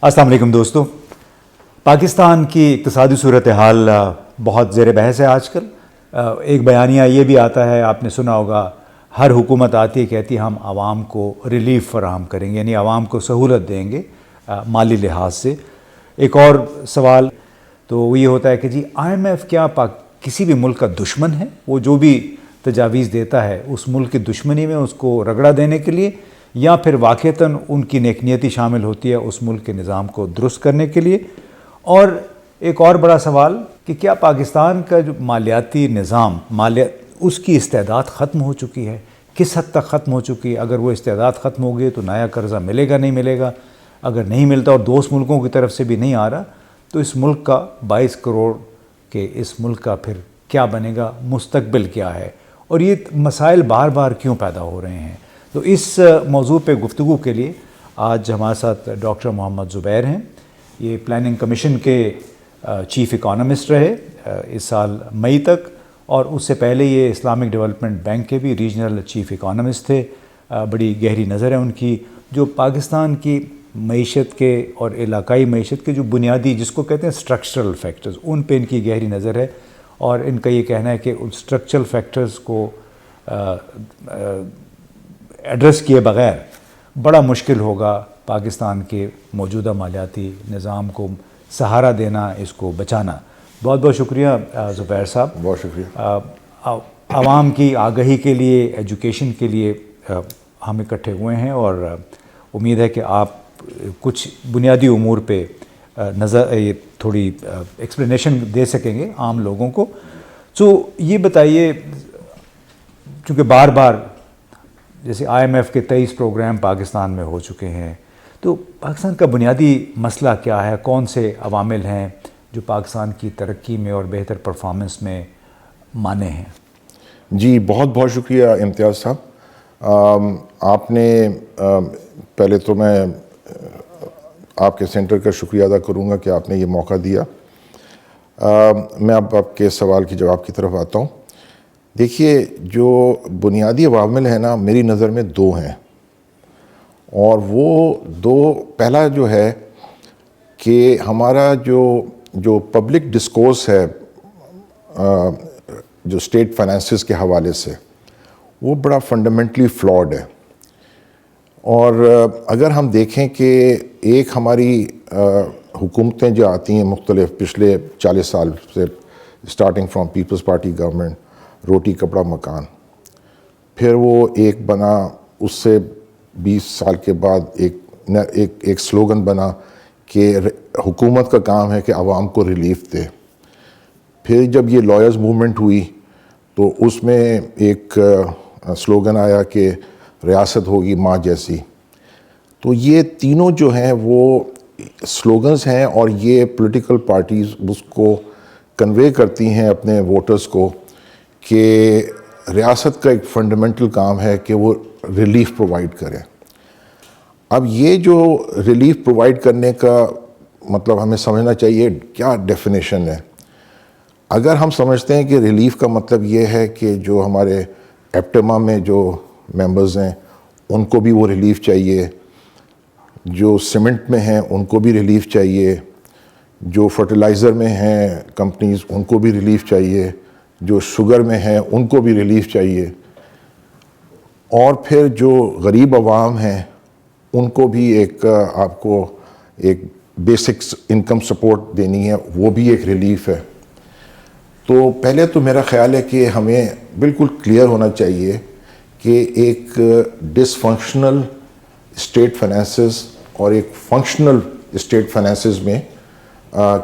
السلام علیکم دوستو. پاکستان کی اقتصادی صورتحال بہت زیر بحث ہے آج کل. ایک بیانیہ یہ بھی آتا ہے، آپ نے سنا ہوگا، ہر حکومت آتی ہے کہتی ہے ہم عوام کو ریلیف فراہم کریں گے، یعنی عوام کو سہولت دیں گے مالی لحاظ سے. ایک اور سوال تو وہ یہ ہوتا ہے کہ جی IMF کیا کسی بھی ملک کا دشمن ہے؟ وہ جو بھی تجاویز دیتا ہے اس ملک کی دشمنی میں اس کو رگڑا دینے کے لیے، یا پھر واقعتاً ان کی نیک نیتی شامل ہوتی ہے اس ملک کے نظام کو درست کرنے کے لیے؟ اور ایک اور بڑا سوال کہ کیا پاکستان کا جو مالیاتی نظام اس کی استعداد ختم ہو چکی ہے؟ کس حد تک ختم ہو چکی ہے؟ اگر وہ استعداد ختم ہو گئی تو نیا قرضہ ملے گا نہیں ملے گا؟ اگر نہیں ملتا اور دوست ملکوں کی طرف سے بھی نہیں آ رہا تو اس ملک کا 22 کروڑ کے اس ملک کا پھر کیا بنے گا؟ مستقبل کیا ہے؟ اور یہ مسائل بار بار کیوں پیدا ہو رہے ہیں؟ تو اس موضوع پہ گفتگو کے لیے آج ہمارے ساتھ ڈاکٹر محمد زبیر ہیں. یہ پلاننگ کمیشن کے چیف اکانومسٹ رہے اس سال مئی تک، اور اس سے پہلے یہ اسلامک ڈیولپمنٹ بینک کے بھی ریجنل چیف اکانومسٹ تھے. بڑی گہری نظر ہے ان کی، جو پاکستان کی معیشت کے اور علاقائی معیشت کے جو بنیادی، جس کو کہتے ہیں اسٹرکچرل فیکٹرز، ان پہ ان کی گہری نظر ہے. اور ان کا یہ کہنا ہے کہ ان اسٹرکچرل فیکٹرز کو ایڈریس کیے بغیر بڑا مشکل ہوگا پاکستان کے موجودہ مالیاتی نظام کو سہارا دینا، اس کو بچانا. بہت بہت شکریہ زبیر صاحب. بہت شکریہ. عوام کی آگہی کے لیے، ایجوکیشن کے لیے ہم اکٹھے ہوئے ہیں، اور امید ہے کہ آپ کچھ بنیادی امور پہ تھوڑی ایکسپلینیشن دے سکیں گے عام لوگوں کو. تو یہ بتائیے، چونکہ بار بار جیسے IMF کے 23 پروگرام پاکستان میں ہو چکے ہیں، تو پاکستان کا بنیادی مسئلہ کیا ہے؟ کون سے عوامل ہیں جو پاکستان کی ترقی میں اور بہتر پرفارمنس میں مانع ہیں؟ جی بہت بہت شکریہ امتیاز صاحب. آپ نے پہلے تو میں آپ کے سینٹر کا شکریہ ادا کروں گا کہ آپ نے یہ موقع دیا. میں اب آپ کے سوال کی جواب کی طرف آتا ہوں. دیکھیے، جو بنیادی عوامل ہیں نا، میری نظر میں 2 ہیں، اور وہ 2، پہلا جو ہے کہ ہمارا جو پبلک ڈسکورس ہے جو اسٹیٹ فائنانسز کے حوالے سے، وہ بڑا فنڈامنٹلی فلاڈ ہے. اور اگر ہم دیکھیں کہ ایک ہماری حکومتیں جو آتی ہیں مختلف پچھلے 40 سال سے، starting from Peoples Party government, روٹی کپڑا مکان، پھر وہ ایک بنا، اس سے 20 سال کے بعد ایک سلوگن بنا کہ حکومت کا کام ہے کہ عوام کو ریلیف دے. پھر جب یہ لائرز موومنٹ ہوئی تو اس میں ایک سلوگن آیا کہ ریاست ہوگی ماں جیسی. تو یہ تینوں جو ہیں وہ سلوگنز ہیں، اور یہ پولیٹیکل پارٹیز اس کو کنوے کرتی ہیں اپنے ووٹرز کو کہ ریاست کا ایک فنڈامنٹل کام ہے کہ وہ ریلیف پرووائڈ کرے. اب یہ جو ریلیف پرووائڈ کرنے کا مطلب ہمیں سمجھنا چاہیے کیا ڈیفینیشن ہے. اگر ہم سمجھتے ہیں کہ ریلیف کا مطلب یہ ہے کہ جو ہمارے ایپٹما میں جو ممبرز ہیں ان کو بھی وہ ریلیف چاہیے، جو سیمنٹ میں ہیں ان کو بھی ریلیف چاہیے، جو فرٹیلائزر میں ہیں کمپنیز ان کو بھی ریلیف چاہیے، جو شوگر میں ہیں ان کو بھی ریلیف چاہیے، اور پھر جو غریب عوام ہیں ان کو بھی ایک آپ کو ایک بیسک انکم سپورٹ دینی ہے، وہ بھی ایک ریلیف ہے. تو پہلے تو میرا خیال ہے کہ ہمیں بالکل کلیئر ہونا چاہیے کہ ایک ڈس فنکشنل اسٹیٹ فائنانسز اور ایک فنکشنل اسٹیٹ فائنانسز میں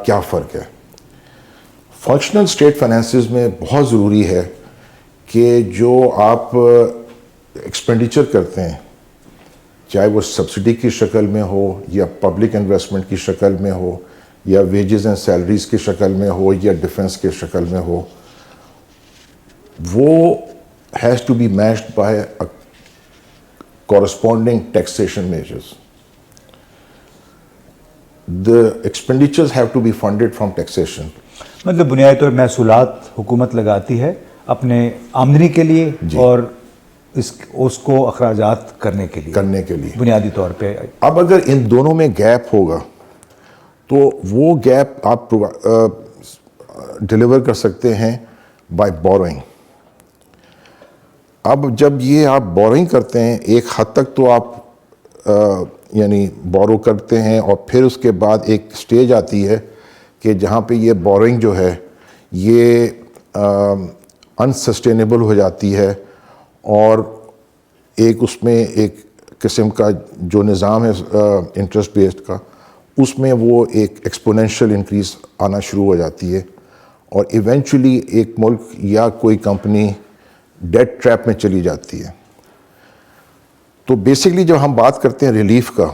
کیا فرق ہے. فنکشنل اسٹیٹ فائنانسز میں بہت ضروری ہے کہ جو آپ ایکسپینڈیچر کرتے ہیں، چاہے وہ سبسڈی کی شکل میں ہو یا پبلک انویسٹمنٹ کی شکل میں ہو یا ویجز اینڈ سیلریز کی شکل میں ہو یا ڈیفنس کی شکل میں ہو، وہ has to be matched by corresponding taxation measures. The expenditures have to be funded from taxation. مطلب بنیادی طور محصولات حکومت لگاتی ہے اپنے آمدنی کے لیے، اور اس کو اخراجات کرنے کے لیے بنیادی طور پہ. اب اگر ان دونوں میں گیپ ہوگا تو وہ گیپ آپ ڈلیور کر سکتے ہیں بائی بوروئنگ. اب جب یہ آپ بوروئنگ کرتے ہیں ایک حد تک تو آپ یعنی بورو کرتے ہیں, اور پھر اس کے بعد ایک سٹیج آتی ہے کہ جہاں پہ یہ بوروئنگ جو ہے یہ انسسٹینیبل ہو جاتی ہے, اور ایک اس میں ایک قسم کا جو نظام ہے انٹرسٹ بیسڈ کا, اس میں وہ ایک ایکسپونینشیل انکریز آنا شروع ہو جاتی ہے, اور ایونچولی ایک ملک یا کوئی کمپنی ڈیٹ ٹریپ میں چلی جاتی ہے. تو بیسکلی جب ہم بات کرتے ہیں ریلیف کا,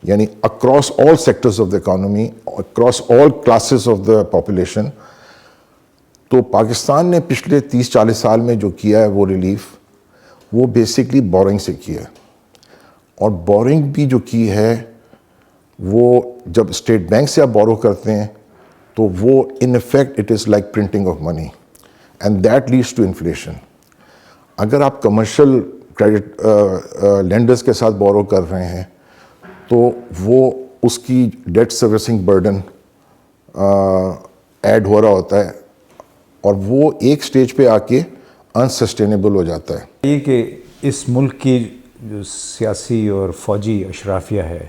یعنی across all sectors of the economy, across all classes of the population, تو پاکستان نے پچھلے 30-40 سال میں جو کیا ہے وہ ریلیف, وہ بیسکلی بورنگ سے کیا ہے. اور بورنگ بھی جو کی ہے وہ جب اسٹیٹ بینک سے آپ بورو کرتے ہیں تو وہ in effect it is like printing of money, and that leads to inflation. اگر آپ کمرشل کریڈٹ لینڈرز کے ساتھ بورو کر رہے ہیں تو وہ اس کی ڈیٹ سروسنگ برڈن ایڈ ہو رہا ہوتا ہے, اور وہ ایک سٹیج پہ آ کے انسسٹینیبل ہو جاتا ہے. یہ کہ اس ملک کی جو سیاسی اور فوجی اشرافیہ ہے,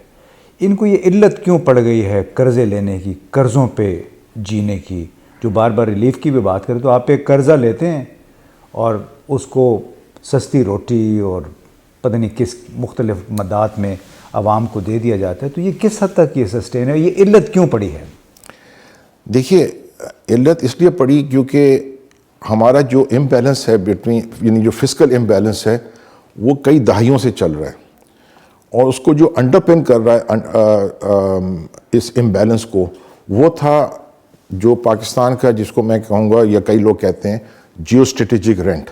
ان کو یہ علت کیوں پڑ گئی ہے قرضے لینے کی, قرضوں پہ جینے کی؟ جو بار بار ریلیف کی بھی بات کریں تو آپ ایک قرضہ لیتے ہیں اور اس کو سستی روٹی اور پتہ نہیں کس مختلف مدات میں عوام کو دے دیا جاتا ہے, تو یہ کس حد تک یہ سسٹین ہے؟ یہ علت کیوں پڑی ہے؟ دیکھیے, علت اس لیے پڑی کیونکہ ہمارا جو امبیلنس ہے بٹوین, یعنی جو فسکل امبیلنس ہے وہ کئی دہائیوں سے چل رہا ہے, اور اس کو جو انڈر پن کر رہا ہے اس امبیلنس کو, وہ تھا جو پاکستان کا, جس کو میں کہوں گا یا کئی لوگ کہتے ہیں جیو اسٹریٹجک رینٹ.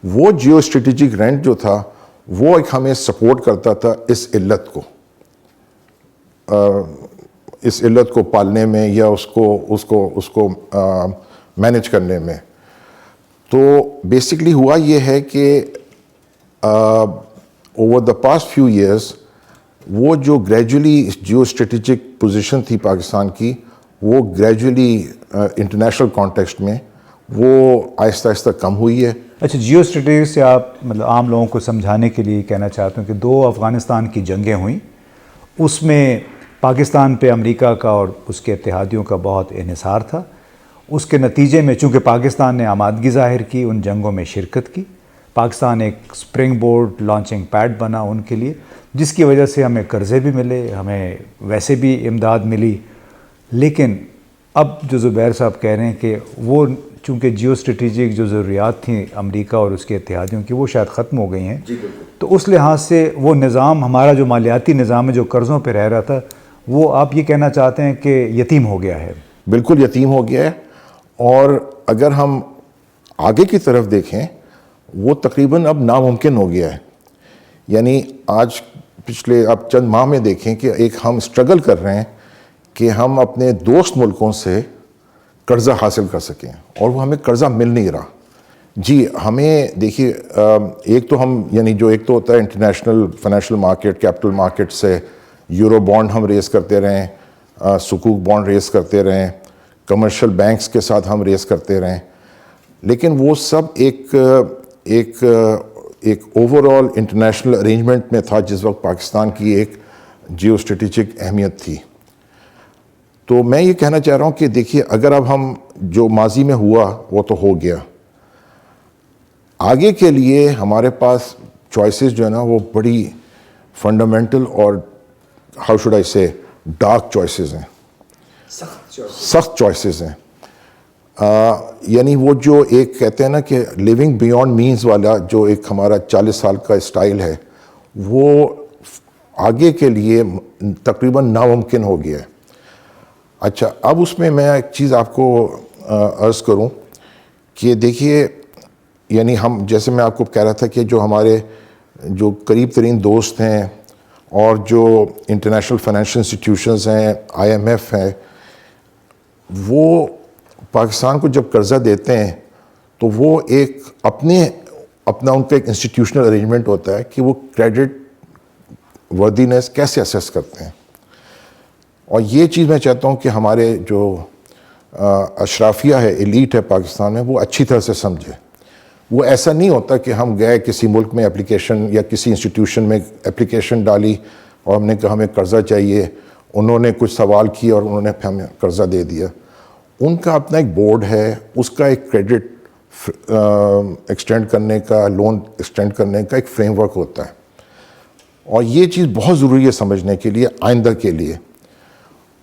وہ جیو اسٹریٹجک رینٹ جو تھا وہ ایک ہمیں سپورٹ کرتا تھا اس علت کو پالنے میں یا اس کو مینیج کرنے میں. تو بیسکلی ہوا یہ ہے کہ over the past few years وہ جو گریجولی جیو اسٹریٹجک پوزیشن تھی پاکستان کی, وہ گریجولی انٹرنیشنل کانٹیکسٹ میں وہ آہستہ آہستہ کم ہوئی ہے. اچھا, جیو اسٹریٹجی سے آپ مطلب عام لوگوں کو سمجھانے کے لیے کہنا چاہتے ہیں کہ 2 افغانستان کی جنگیں ہوئیں, اس میں پاکستان پہ امریکہ کا اور اس کے اتحادیوں کا بہت انحصار تھا. اس کے نتیجے میں چونکہ پاکستان نے آمادگی ظاہر کی, ان جنگوں میں شرکت کی, پاکستان ایک سپرنگ بورڈ لانچنگ پیڈ بنا ان کے لیے, جس کی وجہ سے ہمیں قرضے بھی ملے, ہمیں ویسے بھی امداد ملی. لیکن اب جو زبیر صاحب کہہ رہے ہیں کہ وہ چونکہ جیو اسٹریٹجک جو ضروریات تھیں امریکہ اور اس کے اتحادیوں کی وہ شاید ختم ہو گئی ہیں, تو اس لحاظ سے وہ نظام, ہمارا جو مالیاتی نظام ہے جو قرضوں پہ رہ رہا تھا, وہ آپ یہ کہنا چاہتے ہیں کہ یتیم ہو گیا ہے؟ بالکل یتیم ہو گیا ہے. اور اگر ہم آگے کی طرف دیکھیں وہ تقریباً اب ناممکن ہو گیا ہے. یعنی آج پچھلے آپ چند ماہ میں دیکھیں کہ ایک ہم اسٹرگل کر رہے ہیں کہ ہم اپنے دوست ملکوں سے قرضہ حاصل کر سکیں, اور وہ ہمیں قرضہ مل نہیں رہا. جی ہمیں دیکھیے, ایک تو ہم یعنی جو ایک تو ہوتا ہے international financial market, capital market سے یورو بانڈ ہم ریز کرتے رہیں, سکوک بانڈ ریز کرتے رہیں, کمرشل بینکس کے ساتھ ہم ریز کرتے رہیں, لیکن وہ سب ایک اوور آل انٹرنیشنل ارینجمنٹ میں تھا جس وقت پاکستان کی ایک جیو اسٹریٹجک اہمیت تھی. تو میں یہ کہنا چاہ رہا ہوں کہ دیکھیے, اگر اب ہم جو ماضی میں ہوا وہ تو ہو گیا, آگے کے لیے ہمارے پاس چوائسیز جو ہے نا وہ بڑی فنڈامنٹل اور ہاؤ شوڈ آئی سے ڈارک چوائسیز ہیں, سخت چوائسیز ہیں. یعنی وہ جو ایک کہتے ہیں نا کہ لیونگ بیونڈ مینز والا جو ایک ہمارا 40 سال کا اسٹائل ہے, وہ آگے کے لیے تقریباً ناممکن ہو گیا ہے. اچھا, اب اس میں ایک چیز آپ کو عرض کروں کہ دیکھیے, یعنی ہم جیسے میں آپ کو کہہ رہا تھا کہ جو ہمارے جو قریب ترین دوست ہیں اور جو انٹرنیشنل فائنینشیل انسٹیٹیوشنز ہیں, IMF ہیں, وہ پاکستان کو جب قرضہ دیتے ہیں تو وہ ایک اپنا ان کا ایک انسٹیٹیوشنل ارینجمنٹ ہوتا ہے کہ وہ کریڈٹ وردینس کیسے اسیس کرتے ہیں. اور یہ چیز میں چاہتا ہوں کہ ہمارے جو اشرافیہ ہے، ایلیٹ ہے پاکستان میں، وہ اچھی طرح سے سمجھے. وہ ایسا نہیں ہوتا کہ ہم گئے کسی ملک میں اپلیکیشن یا کسی انسٹیٹیوشن میں اپلیکیشن ڈالی اور ہم نے کہا ہمیں قرضہ چاہیے، انہوں نے کچھ سوال کیے اور انہوں نے ہمیں قرضہ دے دیا. ان کا اپنا ایک بورڈ ہے، اس کا ایک کریڈٹ ایکسٹینڈ کرنے کا، لون ایکسٹینڈ کرنے کا ایک فریم ورک ہوتا ہے. اور یہ چیز بہت ضروری ہے سمجھنے کے لیے آئندہ کے لیے.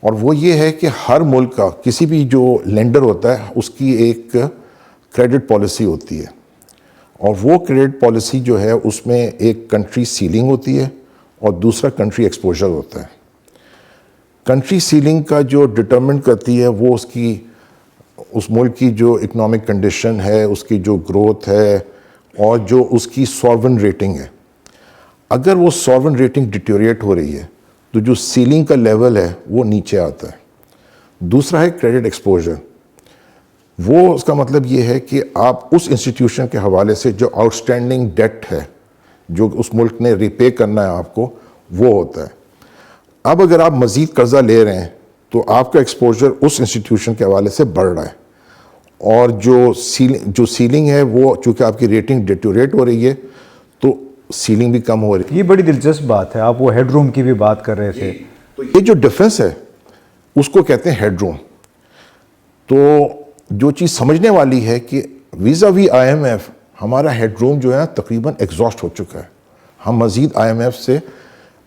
اور وہ یہ ہے کہ ہر ملک کا کسی بھی جو لینڈر ہوتا ہے اس کی ایک کریڈٹ پالیسی ہوتی ہے. اور وہ کریڈٹ پالیسی جو ہے اس میں ایک کنٹری سیلنگ ہوتی ہے اور دوسرا کنٹری ایکسپوجر ہوتا ہے. کنٹری سیلنگ کا جو ڈٹرمن کرتی ہے وہ اس ملک کی جو اکنامک کنڈیشن ہے، اس کی جو گروتھ ہے اور جو اس کی ساورن ریٹنگ ہے. اگر وہ ساورن ریٹنگ ڈیٹیوریٹ ہو رہی ہے تو جو سیلنگ کا لیول ہے وہ نیچے آتا ہے. دوسرا ہے کریڈٹ ایکسپوجر. وہ اس کا مطلب یہ ہے کہ آپ اس انسٹیٹیوشن کے حوالے سے جو آؤٹ اسٹینڈنگ ڈیٹ ہے جو اس ملک نے ریپے کرنا ہے آپ کو، وہ ہوتا ہے. اب اگر آپ مزید قرضہ لے رہے ہیں تو آپ کا ایکسپوجر اس انسٹیٹیوشن کے حوالے سے بڑھ رہا ہے. اور جو سیلنگ ہے وہ چونکہ آپ کی ریٹنگ ڈیٹیوریٹ ہو رہی ہے تو سیلنگ بھی کم ہو رہی ہے. یہ بڑی دلچسپ بات ہے. آپ وہ ہیڈ روم کی بھی بات کر رہے تھے. تو یہ جو ڈفرینس ہے اس کو کہتے ہیں ہیڈ روم. تو جو چیز سمجھنے والی ہے کہ vis-a-vis I M F ہمارا ہیڈ روم جو ہے تقریباً ایگزاسٹ ہو چکا ہے. ہم مزید آئی ایم ایف سے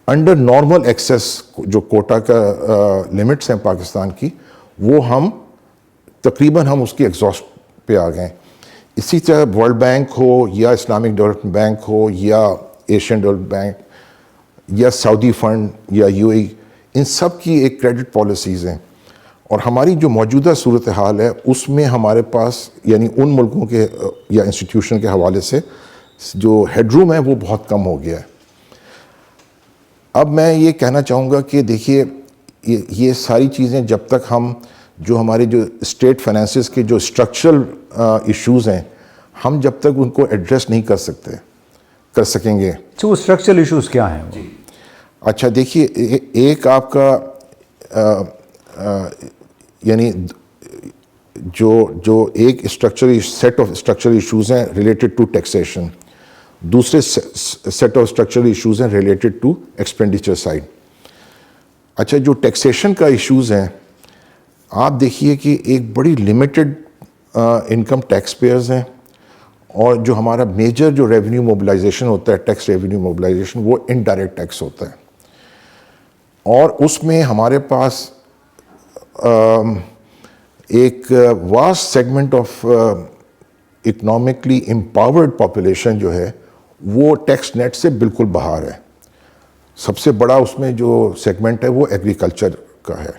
انڈر نارمل ایکسیس جو کوٹا کا لمٹس ہیں پاکستان کی، وہ ہم تقریباً اس کی ایگزاسٹ پہ آ گئے. اسی طرح ورلڈ بینک ہو یا اسلامک ڈیولپمنٹ بینک ہو یا ایشین ڈیولپمنٹ بینک یا سعودی فنڈ یا یو اے، ان سب کی ایک کریڈٹ پالیسیز ہیں. اور ہماری جو موجودہ صورتحال ہے اس میں ہمارے پاس یعنی ان ملکوں کے یا انسٹیٹیوشن کے حوالے سے جو ہیڈ روم ہے وہ بہت کم ہو گیا ہے. اب میں یہ کہنا چاہوں گا کہ دیکھیے یہ ساری چیزیں جب تک ہم جو ہمارے جو اسٹیٹ فائنینسز کے جو اسٹرکچرل ایشوز ہیں ہم جب تک ان کو ایڈریس نہیں کر سکیں گے. تو وہ اسٹرکچرل ایشوز کیا ہیں؟ اچھا دیکھیے، ایک آپ کا یعنی جو ایک سیٹ آف اسٹرکچرل ایشوز ہیں ریلیٹڈ ٹو ٹیکسیشن، دوسرے سیٹ آف اسٹرکچرل ایشوز ہیں ریلیٹڈ ٹو ایکسپینڈیچر سائڈ. اچھا، جو ٹیکسیشن کا ایشوز ہیں آپ دیکھیے کہ ایک بڑی لمیٹڈ انکم ٹیکس پیئرز ہیں، اور جو ہمارا میجر جو ریونیو موبلائزیشن ہوتا ہے، ٹیکس ریونیو موبلائزیشن، وہ انڈائریکٹ ٹیکس ہوتا ہے. اور اس میں ہمارے پاس ایک vast segment of economically empowered population جو ہے وہ ٹیکس نیٹ سے بالکل باہر ہے. سب سے بڑا اس میں جو سیگمنٹ ہے وہ ایگریکلچر کا ہے.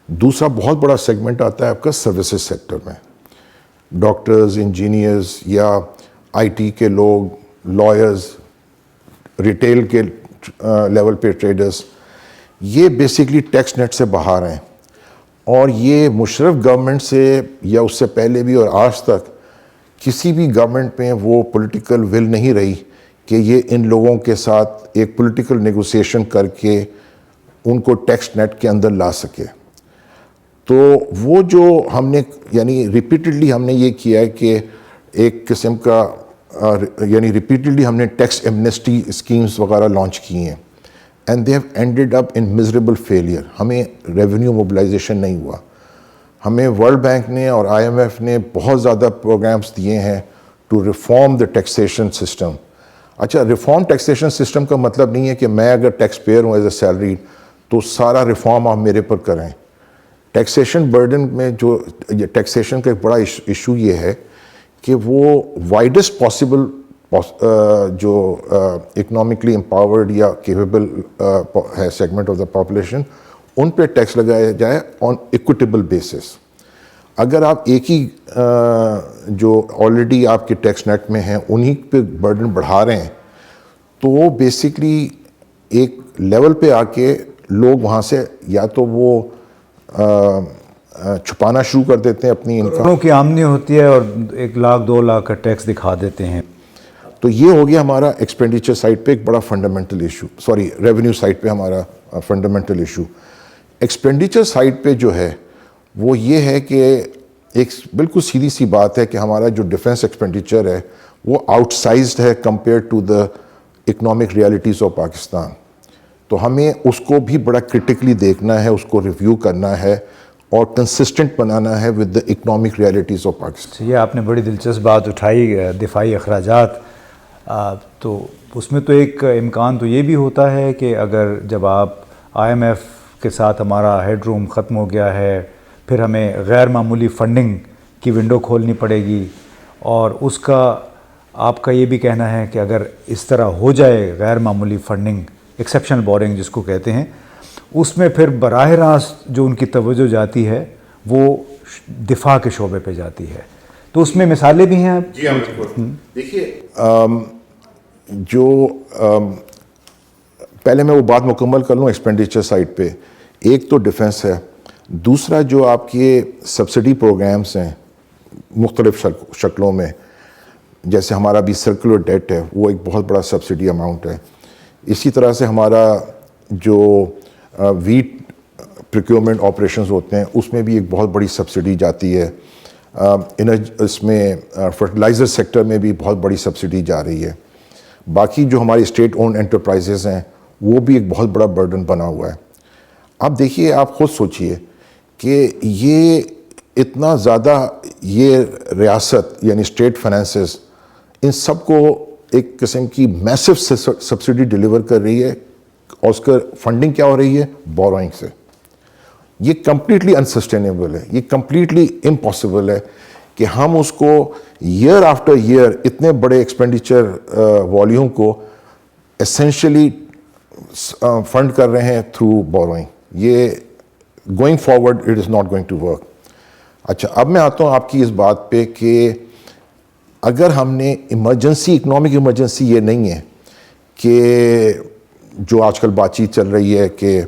دوسرا بہت بڑا سیگمنٹ آتا ہے آپ کا سروسز سیکٹر میں، ڈاکٹرز، انجینئرز یا آئی ٹی کے لوگ، لائرز، ریٹیل کے لیول پہ ٹریڈرز. یہ بیسکلی ٹیکس نیٹ سے باہر ہیں. اور یہ مشرف گورنمنٹ سے یا اس سے پہلے بھی اور آج تک کسی بھی گورنمنٹ میں وہ پولیٹیکل ول نہیں رہی کہ یہ ان لوگوں کے ساتھ ایک پولیٹیکل نیگوسیشن کر کے ان کو ٹیکس نیٹ کے اندر لا سکے. تو وہ جو ہم نے یعنی ریپیٹڈلی ہم نے یہ کیا ہے کہ ایک قسم کا یعنی ریپیٹڈلی ہم نے ٹیکس ایمنسٹی اسکیمز وغیرہ لانچ کی ہیں، and they have ended up in miserable failure. ہمیں ریونیو موبلائزیشن نہیں ہوا. ہمیں ورلڈ بینک نے اور آئی ایم ایف نے بہت زیادہ پروگرامز دیے ہیں to reform the taxation system. اچھا، ریفارم ٹیکسیشن سسٹم کا مطلب نہیں ہے کہ میں اگر ٹیکس پیئر ہوں ایز اے سیلری تو سارا ریفارم آپ میرے پر کریں. ٹیکسیشن برڈن میں جو ٹیکسیشن کا ایک بڑا ایشو یہ ہے کہ وہ وائڈسٹ پاسبل جو اکنامکلی امپاورڈ یا کیپیبل ہے سیگمنٹ آف دا پاپولیشن، ان پہ ٹیکس لگایا جائے آن ایکوٹیبل بیسس. اگر آپ ایک ہی جو آلریڈی آپ کے ٹیکس نیٹ میں ہیں انہی پہ برڈن بڑھا رہے ہیں تو وہ بیسکلی ایک لیول پہ آ کے لوگ وہاں سے یا تو وہ چھپانا شروع کر دیتے ہیں اپنی انکم کی آمدنی ہوتی ہے اور 1 لاکھ 2 لاکھ کا ٹیکس دکھا دیتے ہیں. تو یہ ہو گیا ہمارا ایکسپینڈیچر سائڈ پہ ایک بڑا فنڈامنٹل ایشو، ریونیو سائڈ پہ ہمارا فنڈامنٹل ایشو. ایکسپینڈیچر سائڈ پہ جو ہے وہ یہ ہے کہ ایک بالکل سیدھی سی بات ہے کہ ہمارا جو ڈیفنس ایکسپینڈیچر ہے وہ آؤٹ سائزڈ ہے compare to the economic realities of Pakistan. تو ہمیں اس کو بھی بڑا کرٹیکلی دیکھنا ہے, اس کو ریویو کرنا ہے اور کنسسٹنٹ بنانا ہے with the economic realities of Pakistan. یہ آپ نے بڑی دلچسپ بات اٹھائی, دفاعی اخراجات. تو اس میں تو ایک امکان تو یہ بھی ہوتا ہے کہ اگر جب آپ آئی ایم ایف کے ساتھ ہمارا ہیڈ روم ختم ہو گیا ہے, پھر ہمیں غیر معمولی فنڈنگ کی ونڈو کھولنی پڑے گی, اور اس کا آپ کا یہ بھی کہنا ہے کہ اگر اس طرح ہو جائے غیر معمولی فنڈنگ, ایکسیپشنل بورنگ جس کو کہتے ہیں, اس میں پھر براہ راست جو ان کی توجہ جاتی ہے وہ دفاع کے شعبے پہ جاتی ہے. تو اس میں مثالیں بھی ہیں. جی ہاں بالکل. دیکھیے جو پہلے میں وہ بات مکمل کر لوں ایکسپینڈیچر سائڈ پہ. ایک تو ڈیفنس ہے, دوسرا جو آپ کے سبسڈی پروگرامز ہیں مختلف شکلوں میں, جیسے ہمارا بھی سرکولر ڈیٹ ہے وہ ایک بہت بڑا سبسڈی اماؤنٹ ہے. اسی طرح سے ہمارا جو ویٹ پروکیورمنٹ آپریشنز ہوتے ہیں اس میں بھی ایک بہت بڑی سبسڈی جاتی ہے. اس میں فرٹیلائزر سیکٹر میں بھی بہت بڑی سبسڈی جا رہی ہے. باقی جو ہماری اسٹیٹ اون انٹرپرائزز ہیں وہ بھی ایک بہت بڑا برڈن بنا ہوا ہے. اب دیکھیے, آپ خود سوچئے کہ یہ اتنا زیادہ یہ ریاست یعنی اسٹیٹ فائنینسز ان سب کو ایک قسم کی میسو سبسڈی ڈیلیور کر رہی ہے, اور اس کا فنڈنگ کیا ہو رہی ہے؟ بوروئنگ سے. یہ کمپلیٹلی انسسٹینیبل ہے, یہ کمپلیٹلی امپاسبل ہے کہ ہم اس کو ایئر آفٹر ایئر اتنے بڑے ایکسپینڈیچر والیوم کو اسینشلی فنڈ کر رہے ہیں تھرو بوروئنگ. یہ going forward it is not going to work. اچھا, اب میں آتا ہوں آپ کی اس بات پہ کہ اگر ہم نے ایمرجنسی, اکنامک ایمرجنسی یہ نہیں ہے کہ جو آج کل بات چیت چل رہی ہے کہ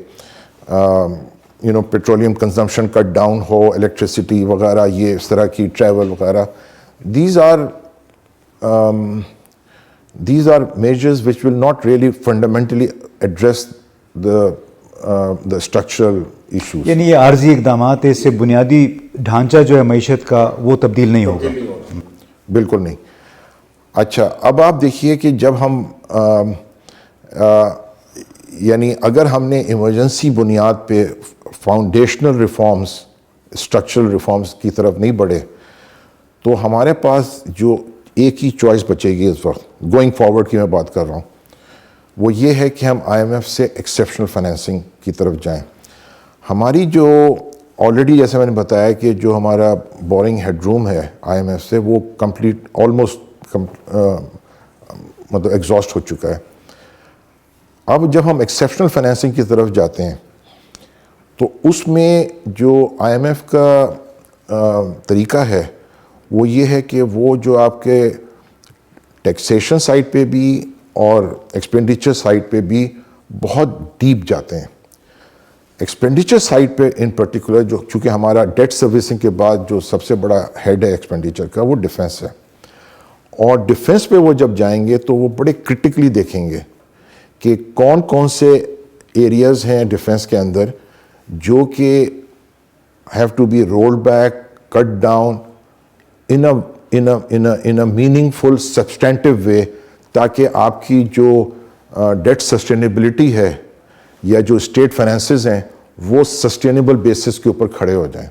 پیٹرولیم کنزمپشن کٹ ڈاؤن ہو, الیکٹریسٹی وغیرہ, یہ اس طرح کی ٹریول وغیرہ, these are measures which will not really fundamentally address the structural issues. یعنی یہ عارضی اقدامات ہیں, اس سے بنیادی ڈھانچہ جو ہے معیشت کا وہ تبدیل نہیں ہوگا. بالکل نہیں. اچھا, اب آپ دیکھیے کہ جب ہم یعنی اگر ہم نے ایمرجنسی بنیاد پہ فاؤنڈیشنل ریفارمز, اسٹرکچرل ریفارمز کی طرف نہیں بڑھے تو ہمارے پاس جو ایک ہی چوائس بچے گی اس وقت, گوئنگ فارورڈ کی میں بات کر رہا ہوں, وہ یہ ہے کہ ہم آئی ایم ایف سے ایکسیپشنل فائنینسنگ کی طرف جائیں. ہماری جو آلریڈی جیسے میں نے بتایا کہ جو ہمارا بورنگ ہیڈ روم ہے آئی ایم ایف سے وہ کمپلیٹ آلموسٹ مطلب ایگزاسٹ ہو چکا ہے. اب جب ہم ایکسیپشنل فائنینسنگ کی طرف جاتے ہیں تو اس میں جو آئی ایم ایف کا طریقہ ہے وہ یہ ہے کہ وہ جو آپ کے ٹیکسیشن سائڈ پہ بھی اور ایکسپینڈیچر سائڈ پہ بھی بہت ڈیپ جاتے ہیں. ایکسپینڈیچر سائڈ پہ ان پرٹیکولر جو چونکہ ہمارا ڈیٹ سروسنگ کے بعد جو سب سے بڑا ہیڈ ہے ایکسپینڈیچر کا وہ ڈیفنس ہے, اور ڈیفنس پہ وہ جب جائیں گے تو وہ بڑے کرٹیکلی دیکھیں گے کہ کون کون سے ایریاز ہیں ڈیفنس کے اندر جو کہ have to be roll back, cut down in a meaningful substantive way, تاکہ آپ کی جو ڈیٹ سسٹینیبلٹی ہے یا جو اسٹیٹ فائنینسز ہیں وہ سسٹینیبل بیسس کے اوپر کھڑے ہو جائیں.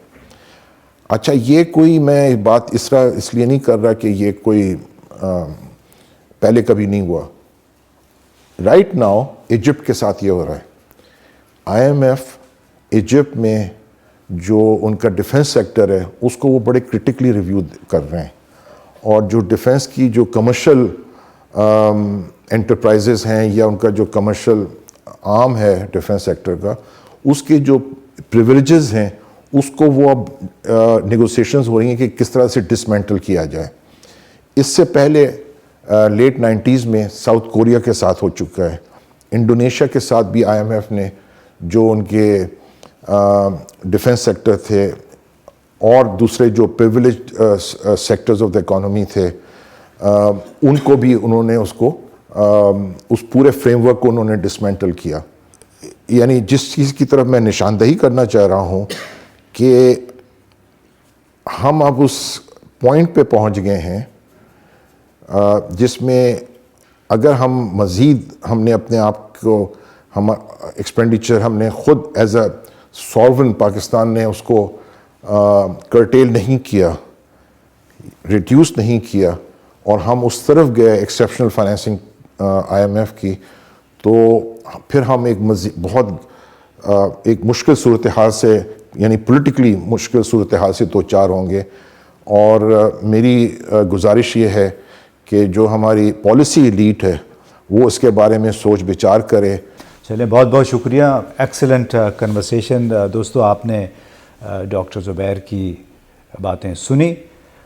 اچھا, یہ کوئی میں بات اس لیے نہیں کر رہا کہ یہ کوئی پہلے کبھی نہیں ہوا. رائٹ ناؤ ایجپٹ کے ساتھ یہ ہو رہا ہے. آئی ایم ایف ایجپٹ میں جو ان کا ڈیفنس سیکٹر ہے اس کو وہ بڑے کرٹیکلی ریویو کر رہے ہیں, اور جو ڈیفنس کی جو کمرشل انٹرپرائزز ہیں یا ان کا جو کمرشل آرم ہے ڈیفنس سیکٹر کا, اس کے جو پریویلیجز ہیں اس کو وہ اب نیگوسیشنز ہو رہی ہیں کہ کس طرح سے ڈسمینٹل کیا جائے. اس سے پہلے لیٹ 90s میں ساؤتھ کوریا کے ساتھ ہو چکا ہے. انڈونیشیا کے ساتھ بھی آئی ایم ایف نے جو ان کے ڈیفنس سیکٹر تھے اور دوسرے جو privilege sectors of the economy تھے ان کو بھی انہوں نے اس پورے فریم ورک کو انہوں نے ڈسمینٹل کیا. یعنی جس چیز کی طرف میں نشاندہی کرنا چاہ رہا ہوں کہ ہم اب اس پوائنٹ پہ پہنچ گئے ہیں جس میں اگر مزید ہم نے اپنے آپ کو ایکسپینڈیچر ہم نے خود ایز اے ساورن پاکستان نے اس کو کرٹیل نہیں کیا، ریڈیوس نہیں کیا، اور ہم اس طرف گئے ایکسیپشنل فائنینسنگ IMF کی، تو پھر ہم ایک مشکل صورتحال سے، یعنی پولیٹیکلی مشکل صورتحال سے دوچار ہوں گے. اور میری گزارش یہ ہے کہ جو ہماری پالیسی ایلیٹ ہے وہ اس کے بارے میں سوچ بچار کرے. چلیں، بہت بہت شکریہ. Excellent conversation. دوستو، آپ نے ڈاکٹر زبیر کی باتیں سنی.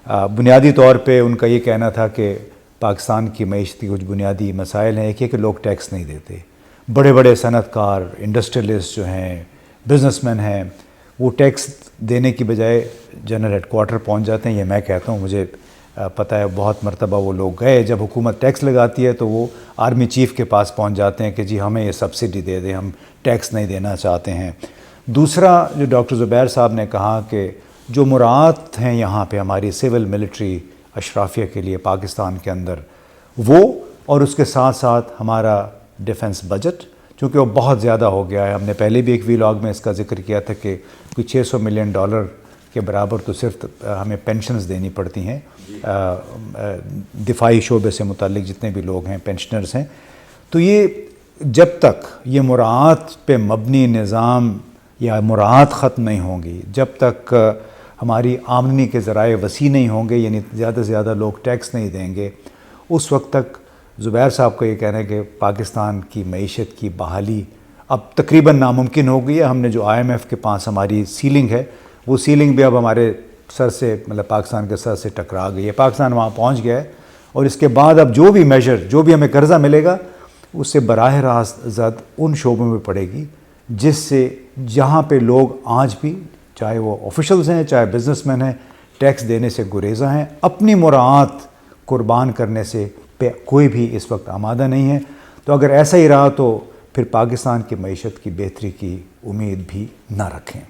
بنیادی طور پہ ان کا یہ کہنا تھا کہ پاکستان کی معیشت کی کچھ بنیادی مسائل ہیں. ایک ہے کہ لوگ ٹیکس نہیں دیتے. بڑے بڑے صنعت کار، انڈسٹریلسٹ جو ہیں، بزنس مین ہیں، وہ ٹیکس دینے کی بجائے جنرل ہیڈ کوارٹر پہنچ جاتے ہیں. یہ میں کہتا ہوں، مجھے پتہ ہے بہت مرتبہ وہ لوگ گئے. جب حکومت ٹیکس لگاتی ہے تو وہ آرمی چیف کے پاس پہنچ جاتے ہیں کہ جی ہمیں یہ سبسڈی دے دیں، ہم ٹیکس نہیں دینا چاہتے ہیں. دوسرا جو ڈاکٹر زبیر صاحب نے کہا کہ جو مراعات ہیں یہاں پہ ہماری سول ملٹری اشرافیہ کے لیے پاکستان کے اندر، وہ اور اس کے ساتھ ساتھ ہمارا ڈیفنس بجٹ، چونکہ وہ بہت زیادہ ہو گیا ہے. ہم نے پہلے بھی ایک ویلاگ میں اس کا ذکر کیا تھا کہ کوئی $600 ملین کے برابر تو صرف ہمیں پینشنز دینی پڑتی ہیں. دفاعی شعبے سے متعلق جتنے بھی لوگ ہیں، پینشنرز ہیں. تو یہ جب تک یہ مراعات پہ مبنی نظام یا مراعات ختم نہیں ہوں گی، جب تک ہماری آمدنی کے ذرائع وسیع نہیں ہوں گے، یعنی زیادہ سے زیادہ لوگ ٹیکس نہیں دیں گے، اس وقت تک زبیر صاحب کا یہ کہنا ہے کہ پاکستان کی معیشت کی بحالی اب تقریباً ناممکن ہو گئی ہے. ہم نے جو IMF کے پاس ہماری سیلنگ ہے، وہ سیلنگ بھی اب ہمارے سر سے، مطلب پاکستان کے سر سے ٹکرا گئی ہے. پاکستان وہاں پہنچ گیا ہے، اور اس کے بعد اب جو بھی میجر، جو بھی ہمیں قرضہ ملے گا، اس سے براہ راست زد ان شعبوں میں پڑے گی جس سے جہاں پہ لوگ آج بھی، چاہے وہ آفیشلز ہیں چاہے بزنس مین ہیں، ٹیکس دینے سے گریزاں ہیں. اپنی مراعات قربان کرنے سے پہ کوئی بھی اس وقت آمادہ نہیں ہے. تو اگر ایسا ہی رہا تو پھر پاکستان کی معیشت کی بہتری کی امید بھی نہ رکھیں.